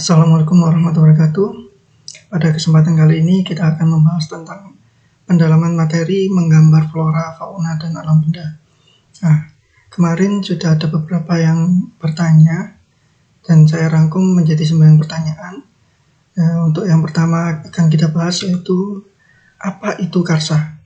Assalamualaikum warahmatullahi wabarakatuh. Pada kesempatan kali ini kita akan membahas tentang pendalaman materi menggambar flora, fauna, dan alam benda. Nah, kemarin sudah ada beberapa yang bertanya dan saya rangkum menjadi 9 pertanyaan. Untuk yang pertama akan kita bahas yaitu apa itu karsa.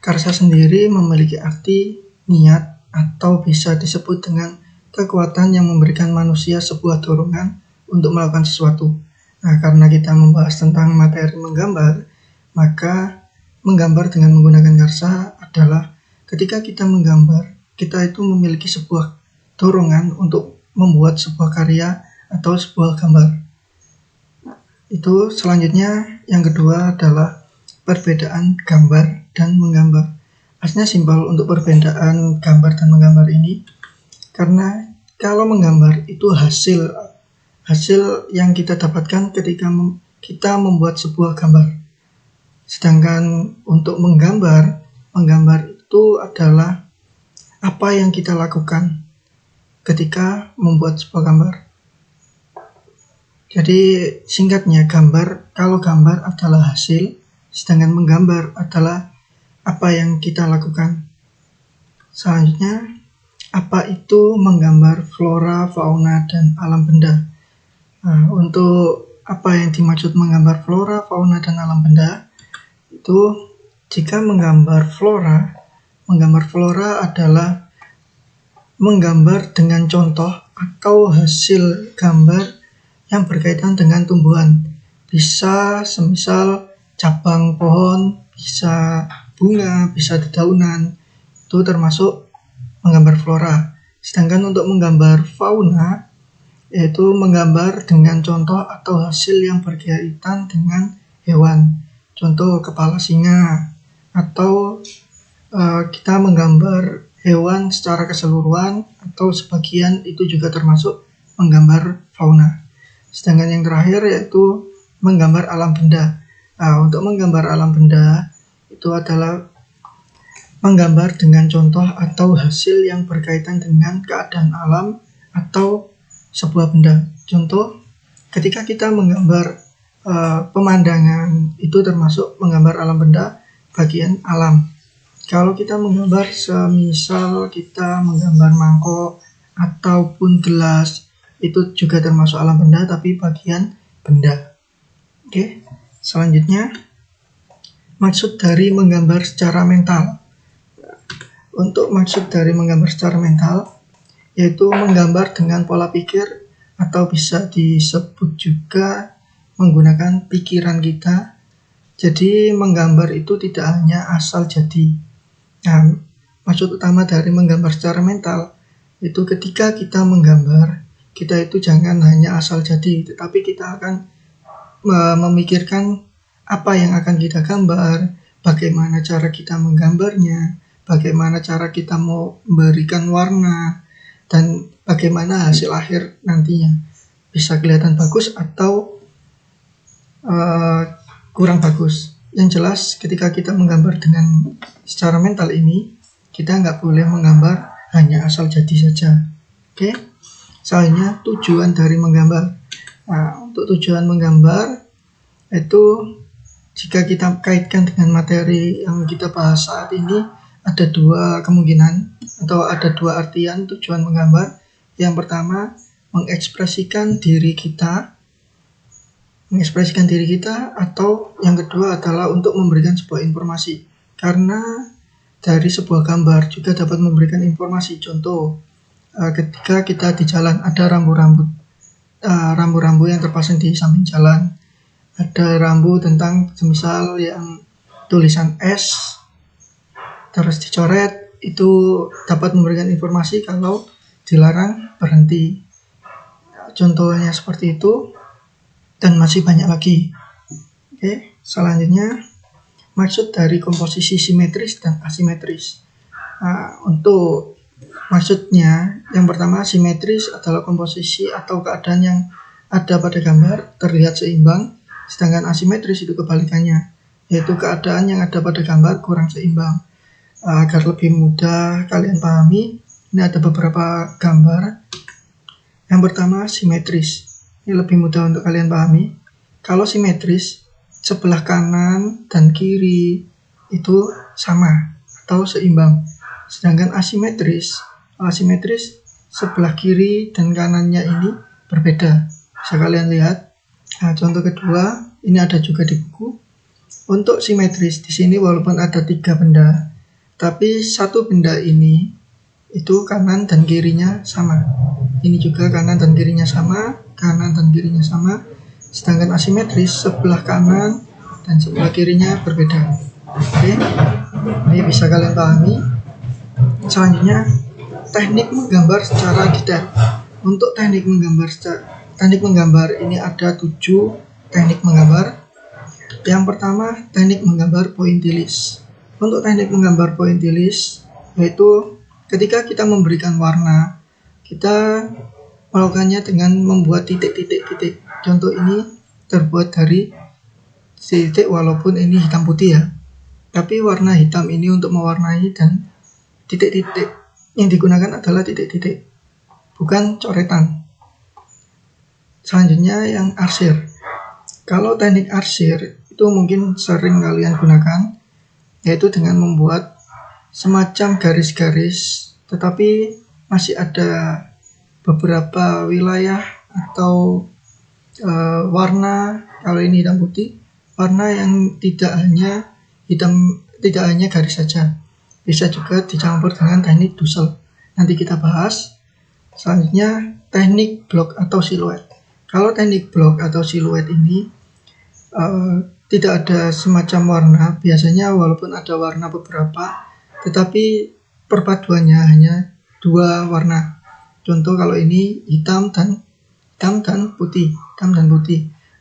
Karsa sendiri memiliki arti niat atau bisa disebut dengan kekuatan yang memberikan manusia sebuah dorongan untuk melakukan sesuatu. Nah, karena kita membahas tentang materi menggambar, maka menggambar dengan menggunakan karsa adalah ketika kita menggambar, kita itu memiliki sebuah dorongan untuk membuat sebuah karya atau sebuah gambar. Itu selanjutnya yang kedua adalah perbedaan gambar dan menggambar. Aslinya simpel untuk perbedaan gambar dan menggambar ini, karena kalau menggambar itu hasil yang kita dapatkan ketika kita membuat sebuah gambar. Sedangkan untuk menggambar itu adalah apa yang kita lakukan ketika membuat sebuah gambar. Jadi singkatnya kalau gambar adalah hasil, sedangkan menggambar adalah apa yang kita lakukan. Selanjutnya, apa itu menggambar flora, fauna, dan alam benda? Nah, untuk apa yang dimaksud menggambar flora, fauna, dan alam benda, itu jika menggambar flora adalah menggambar dengan contoh atau hasil gambar yang berkaitan dengan tumbuhan. Bisa semisal cabang pohon, bisa bunga, bisa dedaunan, itu termasuk menggambar flora. Sedangkan untuk menggambar fauna, yaitu menggambar dengan contoh atau hasil yang berkaitan dengan hewan. Contoh kepala singa, atau kita menggambar hewan secara keseluruhan atau sebagian, itu juga termasuk menggambar fauna. Sedangkan yang terakhir yaitu menggambar alam benda. Nah, untuk menggambar alam benda itu adalah menggambar dengan contoh atau hasil yang berkaitan dengan keadaan alam atau sebuah benda. Contoh, ketika kita menggambar pemandangan, itu termasuk menggambar alam benda bagian alam. Kalau kita menggambar semisal kita menggambar mangkok ataupun gelas, itu juga termasuk alam benda tapi bagian benda. Oke, selanjutnya maksud dari menggambar secara mental. Untuk maksud dari menggambar secara mental, yaitu menggambar dengan pola pikir atau bisa disebut juga menggunakan pikiran kita. Jadi menggambar itu tidak hanya asal jadi. Nah, maksud utama dari menggambar secara mental itu ketika kita menggambar, kita itu jangan hanya asal jadi, tetapi kita akan memikirkan apa yang akan kita gambar, bagaimana cara kita menggambarnya, bagaimana cara kita mau memberikan warna, dan bagaimana hasil akhir nantinya. Bisa kelihatan bagus atau kurang bagus. Yang jelas ketika kita menggambar dengan secara mental ini, kita nggak boleh menggambar hanya asal jadi saja. Oke? Soalnya tujuan dari menggambar. Nah, untuk tujuan menggambar itu jika kita kaitkan dengan materi yang kita bahas saat ini, ada dua kemungkinan atau ada dua artian tujuan menggambar. Yang pertama, mengekspresikan diri kita, atau yang kedua adalah untuk memberikan sebuah informasi. Karena dari sebuah gambar juga dapat memberikan informasi. Contoh, ketika kita di jalan ada rambu-rambu yang terpasang di samping jalan. Ada rambu tentang semisal yang tulisan S terus dicoret, itu dapat memberikan informasi kalau dilarang berhenti. Contohnya seperti itu dan masih banyak lagi. Oke, selanjutnya maksud dari komposisi simetris dan asimetris. Nah, untuk maksudnya yang pertama, simetris adalah komposisi atau keadaan yang ada pada gambar terlihat seimbang, sedangkan asimetris itu kebalikannya, yaitu keadaan yang ada pada gambar kurang seimbang. Agar lebih mudah kalian pahami, ini ada beberapa gambar. Yang pertama, simetris. Ini lebih mudah untuk kalian pahami. Kalau simetris, sebelah kanan dan kiri itu sama atau seimbang. Sedangkan asimetris sebelah kiri dan kanannya ini berbeda. Bisa kalian lihat. Nah, contoh kedua, ini ada juga di buku. Untuk simetris di sini walaupun ada 3 benda, tapi satu benda ini itu kanan dan kirinya sama. Ini juga kanan dan kirinya sama, kanan dan kirinya sama. Sedangkan asimetris sebelah kanan dan sebelah kirinya berbeda. Oke, ini bisa kalian pahami. Selanjutnya, teknik menggambar secara detail. Untuk teknik menggambar ini ada 7 teknik menggambar. Yang pertama, teknik menggambar pointillis. Untuk teknik menggambar pointillis yaitu ketika kita memberikan warna, kita melakukannya dengan membuat titik-titik. Contoh ini terbuat dari titik walaupun ini hitam putih ya. Tapi warna hitam ini untuk mewarnai dan titik-titik yang digunakan adalah titik-titik, bukan coretan. Selanjutnya yang arsir. Kalau teknik arsir itu mungkin sering kalian gunakan, yaitu dengan membuat semacam garis-garis, tetapi masih ada beberapa wilayah atau warna, kalau ini hitam putih, warna yang tidak hanya garis saja, bisa juga dicampur dengan teknik dusel. Nanti kita bahas. Selanjutnya teknik blok atau siluet. Kalau teknik blok atau siluet ini tidak ada semacam warna, biasanya walaupun ada warna beberapa, tetapi perpaduannya hanya 2 warna. Contoh kalau ini hitam dan putih.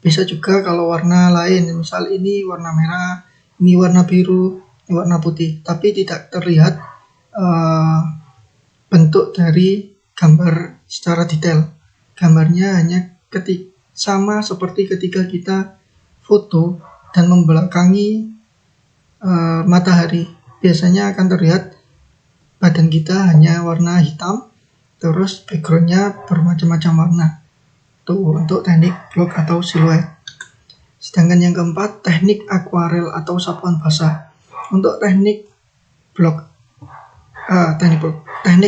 Bisa juga kalau warna lain, misal ini warna merah, ini warna biru, ini warna putih, tapi tidak terlihat bentuk dari gambar secara detail. Gambarnya hanya sama seperti ketika kita foto dan membelakangi matahari. Biasanya akan terlihat badan kita hanya warna hitam, terus backgroundnya bermacam-macam warna. Tuh untuk teknik blok atau siluet. Sedangkan yang keempat, teknik akuarel atau sapuan basah. Untuk teknik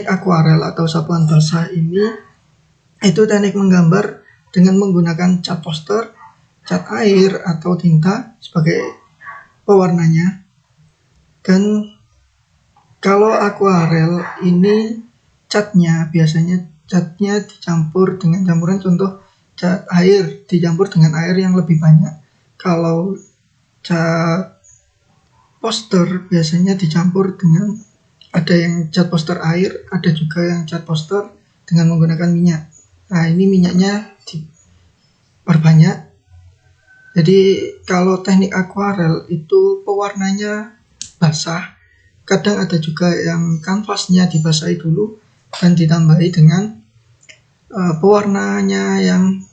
akuarel atau sapuan basah ini itu teknik menggambar dengan menggunakan cat poster, cat air atau tinta sebagai pewarnanya. Dan kalau akuarel ini biasanya catnya dicampur dengan campuran, contoh cat air dicampur dengan air yang lebih banyak. Kalau cat poster biasanya dicampur dengan, ada yang cat poster air, ada juga yang cat poster dengan menggunakan minyak. Nah, ini minyaknya diperbanyak. Jadi kalau teknik akuarel itu pewarnanya basah, kadang ada juga yang kanvasnya dibasahi dulu dan ditambahi dengan pewarnanya yang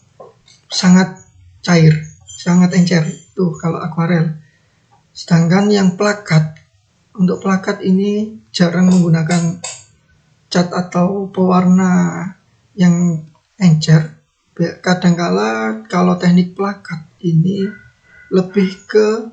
sangat cair, sangat encer, itu kalau akuarel. Sedangkan yang plakat, untuk plakat ini jarang menggunakan cat atau pewarna yang encer. Kadangkala kalau teknik plakat ini lebih ke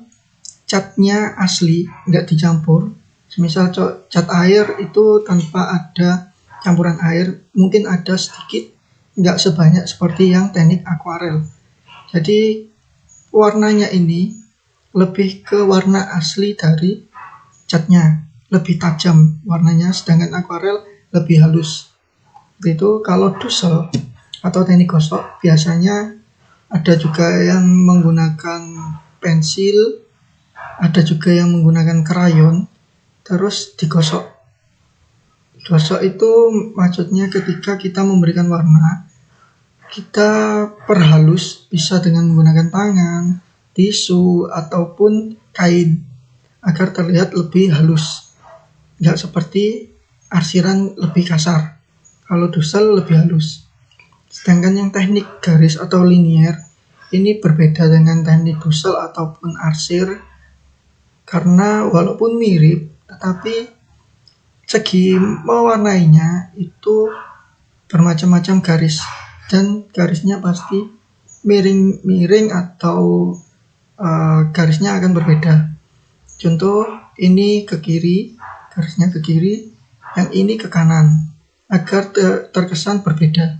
catnya asli, nggak dicampur. Misal cat air itu tanpa ada campuran air, mungkin ada sedikit, nggak sebanyak seperti yang teknik akuarel. Jadi warnanya ini lebih ke warna asli dari catnya, lebih tajam warnanya, sedangkan akuarel lebih halus. Itu kalau dusel atau teknik gosok biasanya ada juga yang menggunakan pensil, ada juga yang menggunakan krayon, terus digosok. Gosok itu maksudnya ketika kita memberikan warna, kita perhalus, bisa dengan menggunakan tangan, tisu, ataupun kain agar terlihat lebih halus. Nggak seperti arsiran lebih kasar. Kalau dusel lebih halus. Sedangkan yang teknik garis atau linier ini berbeda dengan teknik dusel ataupun arsir, karena walaupun mirip, tetapi segi mewarnainya itu bermacam-macam garis. dan garisnya pasti miring-miring atau garisnya akan berbeda. Contoh, ini ke kiri, garisnya ke kiri, yang ini ke kanan, agar terkesan berbeda.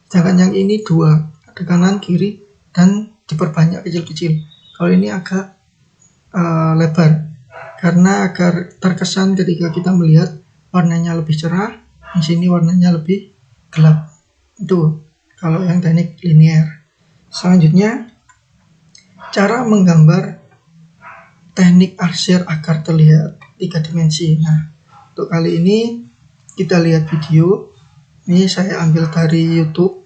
Sedangkan yang ini dua, ada kanan, kiri, dan diperbanyak kecil-kecil. Kalau ini agak lebar, karena agar terkesan ketika kita melihat warnanya lebih cerah, di sini warnanya lebih gelap. Itu kalau yang teknik linear. Selanjutnya, cara menggambar teknik arsir agar terlihat 3 dimensi. Nah, untuk kali ini kita lihat video. Ini saya ambil dari YouTube.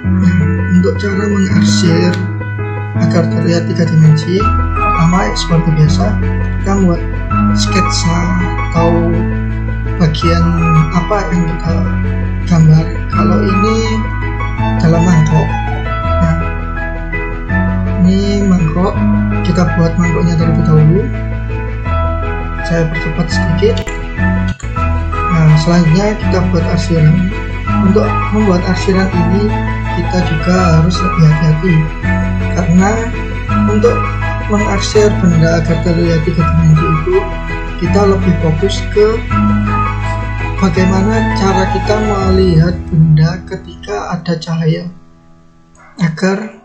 Nah, untuk cara mengarsir agar terlihat 3 dimensi, pertama seperti biasa kita membuat sketsa atau bagian apa yang kita gambar. Kalau ini dalam mangkok, nah ini mangkok, kita buat mangkoknya terlebih dahulu. Saya percepat sedikit. Nah, selanjutnya kita buat arsiran. Untuk membuat arsiran ini kita juga harus lebih hati-hati, karena untuk mengarsir benda agar terlihat 3 dimensi itu kita lebih fokus ke bagaimana cara kita melihat benda ketika ada cahaya, agar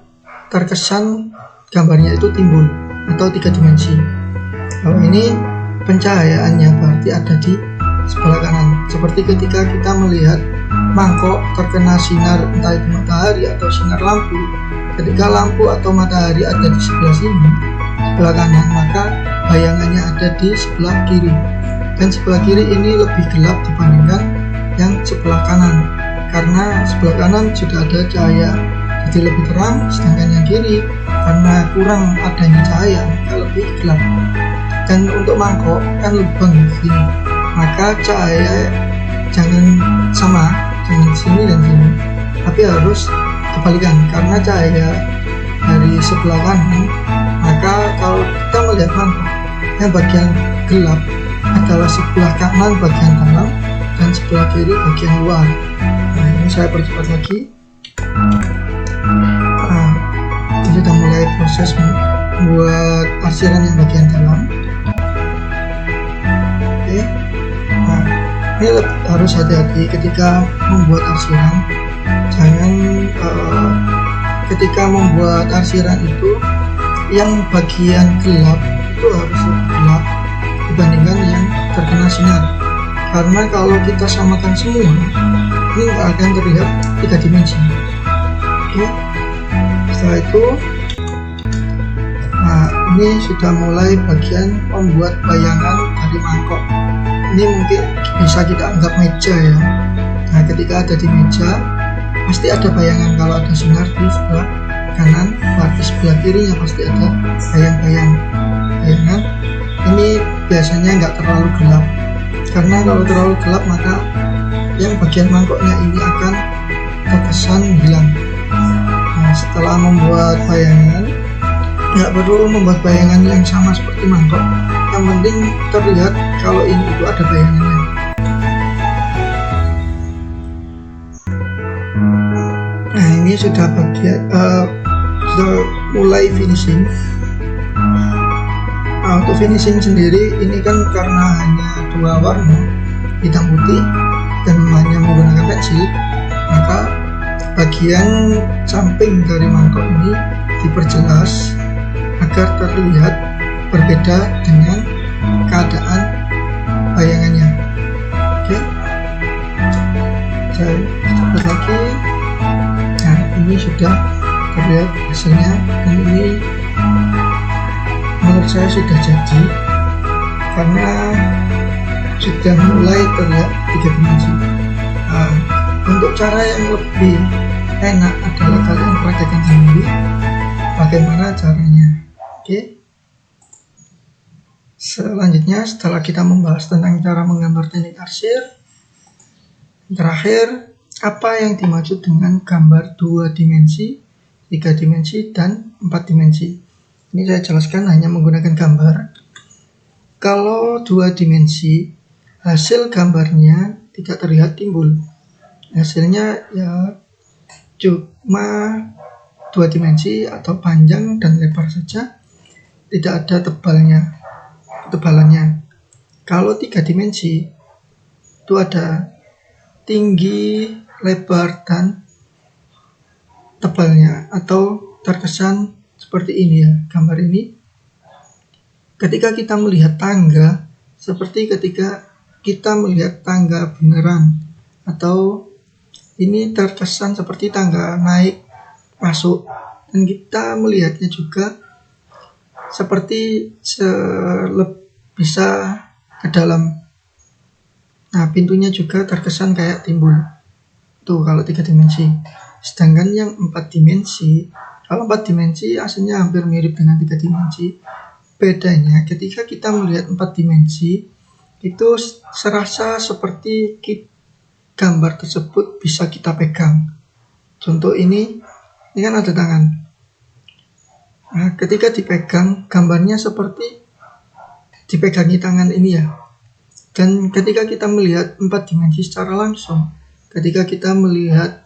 terkesan gambarnya itu timbul atau 3 dimensi. Kalau ini pencahayaannya berarti ada di sebelah kanan, seperti ketika kita melihat mangkok terkena sinar entah itu matahari atau sinar lampu. Ketika lampu atau matahari ada di sebelah sini, sebelah kanan, maka bayangannya ada di sebelah kiri, dan sebelah kiri ini lebih gelap dibandingkan yang sebelah kanan, karena sebelah kanan sudah ada cahaya jadi lebih terang, sedangkan yang kiri karena kurang adanya cahaya maka lebih gelap. Dan untuk mangkok kan lubang gini, maka cahaya jangan sama, jangan sini dan sini, tapi harus kebalikan, karena cahaya dari sebelah kanan, maka kalau kita melihat mangkok yang bagian gelap adalah sebelah kanan bagian dalam dan sebelah kiri bagian luar. Nah, ini saya percepat lagi. Nah, ini sudah mulai proses membuat arsiran yang bagian dalam. Oke. Nah, ini harus hati-hati ketika membuat arsiran. Jangan ketika membuat arsiran itu yang bagian gelap itu harus lebih gelap dibandingkan yang terkena sinar, karena kalau kita samakan semua ini nggak akan terlihat 3 dimensi. Oke, setelah itu nah ini sudah mulai bagian membuat bayangan dari mangkok. Ini mungkin bisa kita anggap meja ya. Nah, ketika ada di meja pasti ada bayangan. Kalau ada sinar di sebelah kanan, berarti sebelah kirinya pasti ada bayangan. Ini biasanya nggak terlalu gelap, karena kalau terlalu gelap maka yang bagian mangkoknya ini akan terkesan hilang. Nah, setelah membuat bayangan, nggak perlu membuat bayangan yang sama seperti mangkok, yang penting terlihat kalau ini itu ada bayangannya. Nah, ini sudah sudah mulai finishing. Nah, untuk finishing sendiri ini kan karena hanya 2 warna, hitam putih, dan hanya menggunakan pensil, maka bagian samping dari mangkok ini diperjelas agar terlihat berbeda dengan keadaan bayangannya. Oke, saya coba lagi. Nah, ini sudah terlihat hasilnya, dan ini menurut saya sudah jadi karena sudah mulai terlihat 3 dimensi. Nah, untuk cara yang lebih enak adalah kalian praktekkan sendiri bagaimana caranya. Oke. Selanjutnya, setelah kita membahas tentang cara menggambar teknik arsir, terakhir apa yang dimaksud dengan gambar 2 dimensi, 3 dimensi, dan 4 dimensi. Ini saya jelaskan hanya menggunakan gambar. Kalau 2 dimensi, hasil gambarnya tidak terlihat timbul. Hasilnya ya cuma 2 dimensi atau panjang dan lebar saja, tidak ada ketebalannya. Kalau 3 dimensi itu ada tinggi, lebar, dan tebalnya, atau terkesan seperti ini ya gambar ini. Ketika kita melihat tangga, seperti ketika kita melihat tangga beneran, atau ini terkesan seperti tangga naik masuk, dan kita melihatnya juga seperti bisa ke dalam. Nah, pintunya juga terkesan kayak timbul. Tuh kalau 3 dimensi. Sedangkan yang 4 dimensi, kalau 4 dimensi aslinya hampir mirip dengan 3 dimensi. Bedanya ketika kita melihat 4 dimensi, itu serasa seperti gambar tersebut bisa kita pegang. Contoh ini kan ada tangan. Nah, ketika dipegang, gambarnya seperti dipegangi tangan ini ya. Dan ketika kita melihat 4 dimensi secara langsung, ketika kita melihat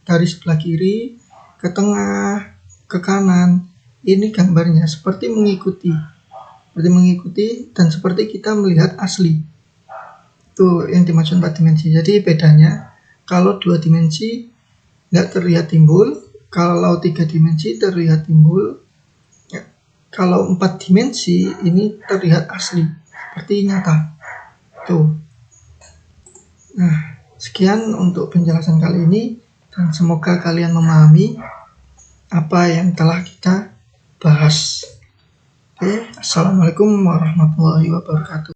dari sebelah kiri ke tengah ke kanan, ini gambarnya seperti mengikuti dan seperti kita melihat asli. Itu yang dimaksud 4 dimensi. Jadi bedanya, kalau 2 dimensi nggak terlihat timbul, kalau 3 dimensi terlihat timbul, ya. Kalau 4 dimensi ini terlihat asli, seperti nyata. Tuh. Nah, sekian untuk penjelasan kali ini, dan semoga kalian memahami apa yang telah kita bahas. Oke, assalamualaikum warahmatullahi wabarakatuh.